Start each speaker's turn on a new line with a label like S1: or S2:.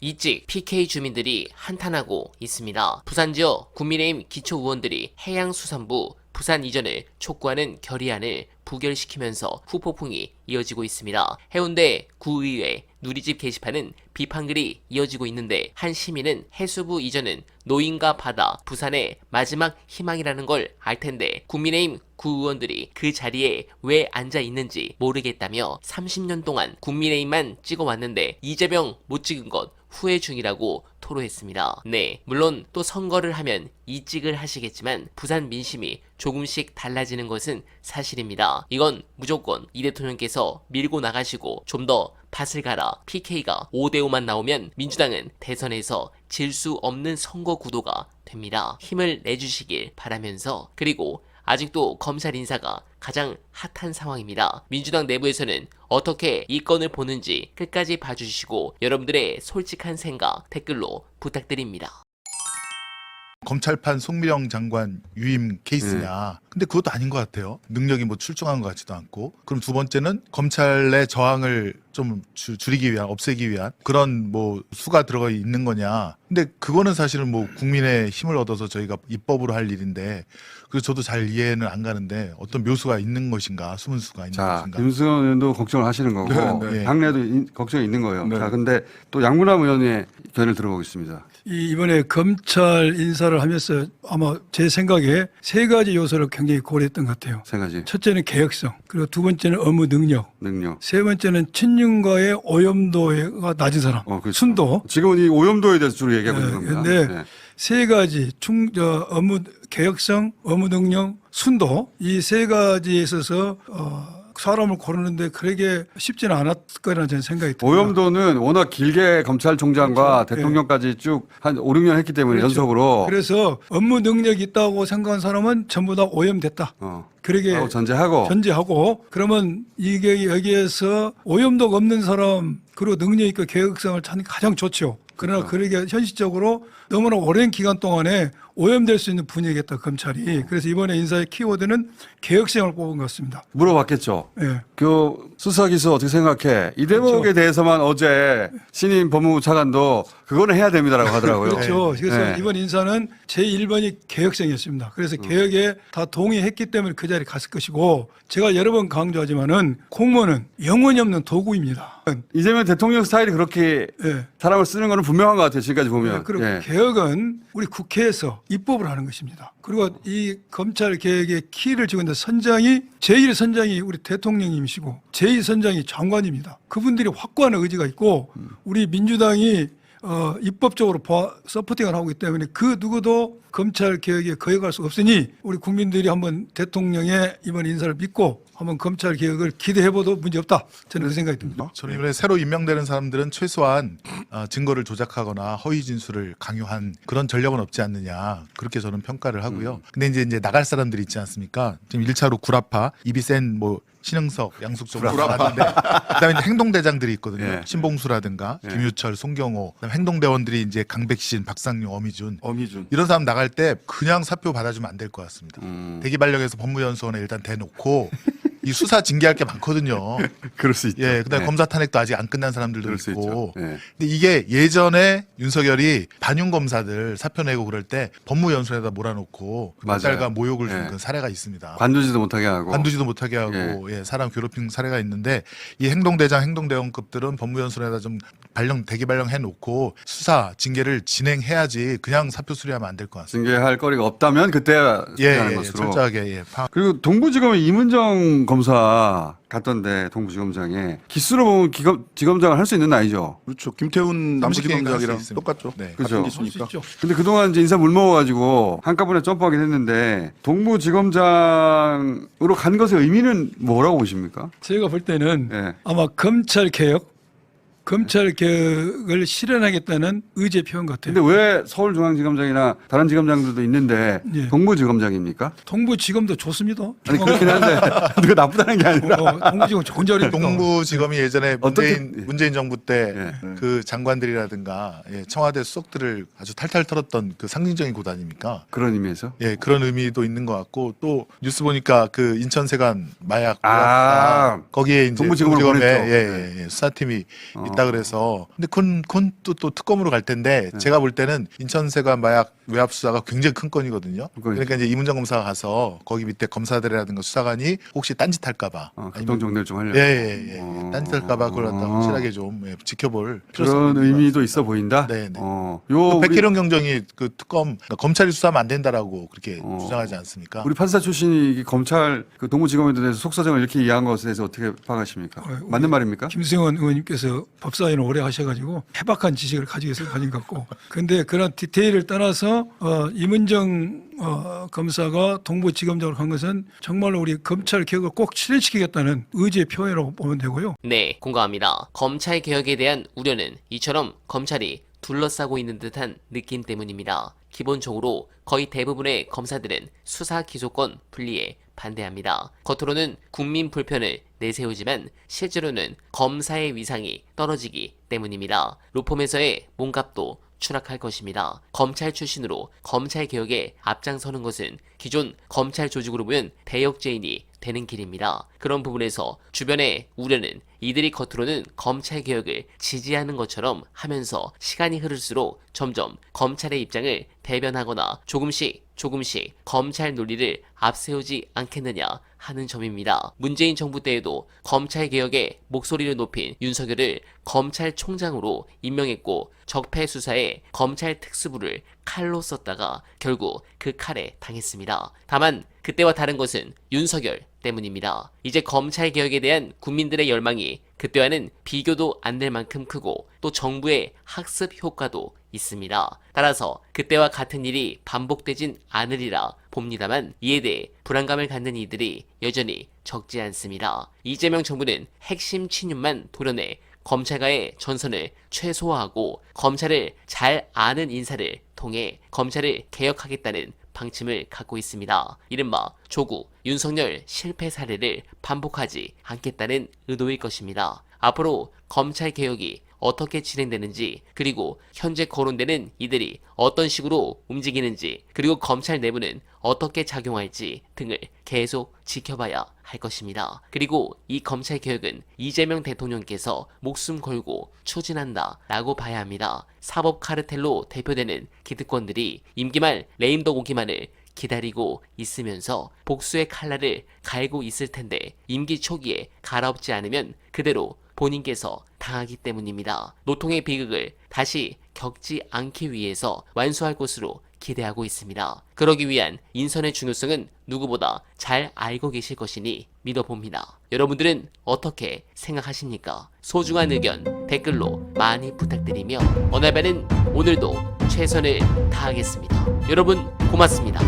S1: 이직 PK 주민들이 한탄하고 있습니다. 부산 지역 국민의힘 기초의원들이 해양수산부 부산 이전을 촉구하는 결의안을 부결시키면서 후폭풍이 이어지고 있습니다. 해운대 구의회 누리집 게시판은 비판글이 이어지고 있는데 한 시민은 해수부 이전은 노인과 바다, 부산의 마지막 희망이라는 걸 알 텐데 국민의힘 구의원들이 그 자리에 왜 앉아 있는지 모르겠다며 30년 동안 국민의힘만 찍어왔는데 이재명 못 찍은 것 후회 중이라고 토로했습니다. 네, 물론 또 선거를 하면 이직을 하시겠지만 부산 민심이 조금씩 달라지는 것은 사실입니다. 이건 무조건 이 대통령께서 밀고 나가시고 좀 더 밭을 가라. PK가 5대5만 나오면 민주당은 대선에서 질 수 없는 선거 구도가 됩니다. 힘을 내주시길 바라면서, 그리고 아직도 검찰 인사가 가장 핫한 상황입니다. 민주당 내부에서는 어떻게 이 건을 보는지 끝까지 봐주시고 여러분들의 솔직한 생각 댓글로 부탁드립니다.
S2: 검찰판 송미령 장관 유임 케이스냐. 근데 그것도 아닌 것 같아요. 능력이 뭐 출중한 것 같지도 않고. 그럼 두 번째는 검찰의 저항을 좀 줄이기 위한, 없애기 위한 그런 뭐 수가 들어가 있는 거냐. 근데 그거는 사실은 뭐 국민의 힘을 얻어서 저희가 입법으로 할 일인데, 그래서 저도 잘 이해는 안 가는데 어떤 묘수가 있는 것인가, 숨은 수가 있는
S3: 자,
S2: 것인가.
S3: 김수현 의원도 걱정을 하시는 거고
S2: 네.
S3: 당내도 걱정이 있는 거예요.
S4: 네.
S3: 자, 근데 또 양문남 의원의 견해를 들어보겠습니다.
S4: 이번에 검찰 인사를 하면서 아마 제 생각에 세 가지 요소를 굉장히 고려했던 것 같아요.
S3: 세 가지
S4: 첫째는 개혁성, 그리고 두 번째는 업무 능력,
S3: 능력.
S4: 세 번째는 친윤과의 오염도가 낮은 사람,
S3: 그렇죠.
S4: 순도.
S3: 지금은 이 오염도에 대해서 주로 얘기하고 있는 겁니다.
S4: 근데 세 가지 업무 개혁성, 업무 능력, 순도, 이 세 가지에 있어서 사람을 고르는데 그러게 쉽지는 않았을 거라는 저는 생각이 듭니다.
S3: 오염도는 워낙 길게 검찰총장과
S4: 그렇죠.
S3: 대통령까지 쭉 한 5, 6년 했기 때문에
S4: 그렇죠.
S3: 연속으로
S4: 그래서 업무 능력이 있다고 생각한 사람은 전부 다 오염됐다. 그러게
S3: 하고 전제하고
S4: 그러면 이게 여기에서 오염도가 없는 사람, 그리고 능력 있고 개혁성을 찾는 게 가장 좋죠. 그러나 그러게 현실적으로 너무나 오랜 기간 동안에 오염될 수 있는 분야겠다, 검찰이. 그래서 이번에 인사의 키워드는 개혁성을 뽑은 것 같습니다.
S3: 물어봤겠죠.
S4: 예.
S3: 그 수사기수 어떻게 생각해? 이 대목에
S4: 그렇죠.
S3: 대해서만 어제 신임 법무부 차관도 그거는 해야 됩니다라고 하더라고요.
S4: 그렇죠. 그래서
S3: 네.
S4: 이번 인사는 제1번이 개혁성이었습니다. 그래서 개혁에 다 동의했기 때문에 그 자리에 갔을 것이고, 제가 여러 번 강조하지만은 공무원은 영혼이 없는 도구입니다.
S3: 이재명 대통령 스타일이 그렇게
S4: 예.
S3: 사람을 쓰는 거는 분명한 것 같아요. 지금까지 보면.
S4: 그리고
S3: 예.
S4: 개혁은 우리 국회에서 입법을 하는 것입니다. 그리고 이 검찰 개혁의 키를 쥐고 있는 선장이, 제1선장이 우리 대통령님이시고 제2선장이 장관입니다. 그분들이 확고한 의지가 있고 우리 민주당이 입법적으로 서포팅을 하고 있기 때문에 그 누구도 검찰 개혁에 거역할 수 없으니 우리 국민들이 한번 대통령의 이번 인사를 믿고 한번 검찰 개혁을 기대해봐도 문제없다. 저는 그 생각이 듭니다.
S2: 저는 이번에 새로 임명되는 사람들은 최소한 증거를 조작하거나 허위 진술을 강요한 그런 전력은 없지 않느냐, 그렇게 저는 평가를 하고요. 근데 이제 나갈 사람들이 있지 않습니까? 지금 1차로 구라파, 입이 센 뭐 신흥석, 양숙종 나갔는데 그다음에 이제 행동대장들이 있거든요.
S3: 예.
S2: 신봉수라든가 김유철, 송경호, 그다음에 행동대원들이 이제 강백신, 박상용, 어미준 이런 사람 나갈 때 그냥 사표 받아주면 안 될 것 같습니다. 대기발령해서 법무연수원에 일단 대놓고 이 수사 징계할 게 많거든요.
S3: 그럴 수 있죠.
S2: 예, 그다음에
S3: 예.
S2: 검사 탄핵도 아직 안 끝난 사람들도
S3: 그럴 수
S2: 있고.
S3: 있죠. 예.
S2: 근데 이게 예전에 윤석열이 반윤 검사들 사표 내고 그럴 때 법무연수원에다 몰아놓고
S3: 맞아요.
S2: 딸과 모욕을 준
S3: 예.
S2: 그 사례가 있습니다.
S3: 관두지도 못하게 하고.
S2: 관두지도 못하게 하고 예, 사람 괴롭힌 사례가 있는데, 이 행동대장, 행동대원급들은 법무연수원에다 좀 대기 발령해 놓고 수사 징계를 진행해야지 그냥 사표 수리하면 안 될 것 같습니다.
S3: 징계할 거리가 없다면 그때 하는
S2: 예,
S3: 것으로.
S2: 철저하게
S3: 그리고 동부지검에 이문정 검사 갔던데, 동부지검장에 기수로 보면 지검장을 할 수 있는 나이죠.
S5: 그렇죠. 김태훈 남부지검장이랑 똑같죠.
S2: 네.
S3: 그죠.
S5: 같은
S4: 할 수
S5: 기수니까.
S4: 있죠.
S3: 근데 그동안 이제 인사 물먹어가지고 한꺼번에 점프하긴 했는데, 동부지검장으로 간 것의 의미는 뭐라고 보십니까?
S4: 제가 볼 때는
S3: 예.
S4: 아마 검찰 개혁을 실현하겠다는 의지의 표현 같아요.
S3: 근데 왜 서울중앙지검장이나 다른 지검장들도 있는데
S4: 예.
S3: 동부지검장입니까?
S4: 동부지검도 좋습니다.
S3: 아니 그렇긴 한데 그거 나쁘다는 게 아니라
S4: 동부지검 좋은 자리니까.
S2: 동부지검이 예전에
S3: 어떻게-
S2: 문재인 정부 때
S3: 예.
S2: 그 장관들이라든가 청와대 수석들을 아주 탈탈 털었던 그 상징적인 곳 아닙니까?
S3: 그런 의미에서.
S2: 예, 그런 의미도 있는 것 같고, 또 뉴스 보니까 그 인천세관 마약
S3: 아,
S2: 거기에 이제
S3: 동부지검으로
S2: 동부지검에
S3: 보냈죠.
S2: 수사팀이 된다 그래서 근데 그건 또 특검으로 갈 텐데
S3: 네.
S2: 제가 볼 때는 인천세관 마약 외압 수사가 굉장히 큰 건이거든요. 그러니까 이제 이문정 검사가 가서 거기 밑에 검사들이라든가 수사관이 혹시 딴짓할까봐
S3: 급동정리를 좀 하려고.
S2: 예. 딴짓할까봐 그걸 갖다 확실하게 좀 지켜볼 필요성이
S3: 그런
S2: 있는 것
S3: 의미도
S2: 같습니다.
S3: 있어 보인다.
S2: 네.
S3: 요
S2: 그
S3: 우리,
S2: 백혜령 경정이 그 특검 그러니까 검찰이 수사하면 안 된다라고 그렇게 주장하지 않습니까?
S3: 우리 판사 출신이 이 검찰 그 동부지검에 대해서 속사정을 이렇게 이해한 것에 대해서 어떻게 파악하십니까? 맞는 말입니까?
S4: 김승원 의원님께서 법사위는 오래 하셔가지고 해박한 지식을 가지고 가진 것 같고, 그런데 그런 디테일을 떠나서 임은정 검사가 동부지검장으로 간 것은 정말로 우리 검찰 개혁을 꼭 실현시키겠다는 의지의 표현이라고 보면 되고요.
S1: 네, 공감합니다. 검찰 개혁에 대한 우려는 이처럼 검찰이 둘러싸고 있는 듯한 느낌 때문입니다. 기본적으로 거의 대부분의 검사들은 수사 기소권 분리에 반대합니다. 겉으로는 국민 불편을 내세우지만 실제로는 검사의 위상이 떨어지기 때문입니다. 로펌에서의 몸값도 추락할 것입니다. 검찰 출신으로 검찰 개혁에 앞장서는 것은 기존 검찰 조직으로 보면 대역죄인이 되는 길입니다. 그런 부분에서 주변의 우려는 이들이 겉으로는 검찰 개혁을 지지하는 것처럼 하면서 시간이 흐를수록 점점 검찰의 입장을 대변하거나 조금씩 검찰 논리를 앞세우지 않겠느냐 하는 점입니다. 문재인 정부 때에도 검찰 개혁에 목소리를 높인 윤석열을 검찰총장으로 임명했고 적폐 수사에 검찰 특수부를 칼로 썼다가 결국 그 칼에 당했습니다. 다만 그때와 다른 것은 윤석열 때문입니다. 이제 검찰 개혁에 대한 국민들의 열망이 그때와는 비교도 안 될 만큼 크고 또 정부의 학습 효과도 있습니다. 따라서 그때와 같은 일이 반복되진 않으리라 봅니다만 이에 대해 불안감을 갖는 이들이 여전히 적지 않습니다. 이재명 정부는 핵심 친윤만 도려내 검찰과의 전선을 최소화하고 검찰을 잘 아는 인사를 통해 검찰을 개혁하겠다는 방침을 갖고 있습니다. 이른바 조국, 윤석열 실패 사례를 반복하지 않겠다는 의도일 것입니다. 앞으로 검찰 개혁이 어떻게 진행되는지, 그리고 현재 거론되는 이들이 어떤 식으로 움직이는지, 그리고 검찰 내부는 어떻게 작용할지 등을 계속 지켜봐야 할 것입니다. 그리고 이 검찰 개혁은 이재명 대통령께서 목숨 걸고 추진한다 라고 봐야 합니다. 사법 카르텔로 대표되는 기득권들이 임기 말 레임덕 오기만을 기다리고 있으면서 복수의 칼날을 갈고 있을 텐데 임기 초기에 갈아엎지 않으면 그대로 본인께서 당하기 때문입니다. 노통의 비극을 다시 겪지 않기 위해서 완수할 것으로 기대하고 있습니다. 그러기 위한 인선의 중요성은 누구보다 잘 알고 계실 것이니 믿어봅니다. 여러분들은 어떻게 생각하십니까? 소중한 의견 댓글로 많이 부탁드리며 어날바는 오늘도 최선을 다하겠습니다. 여러분 고맙습니다.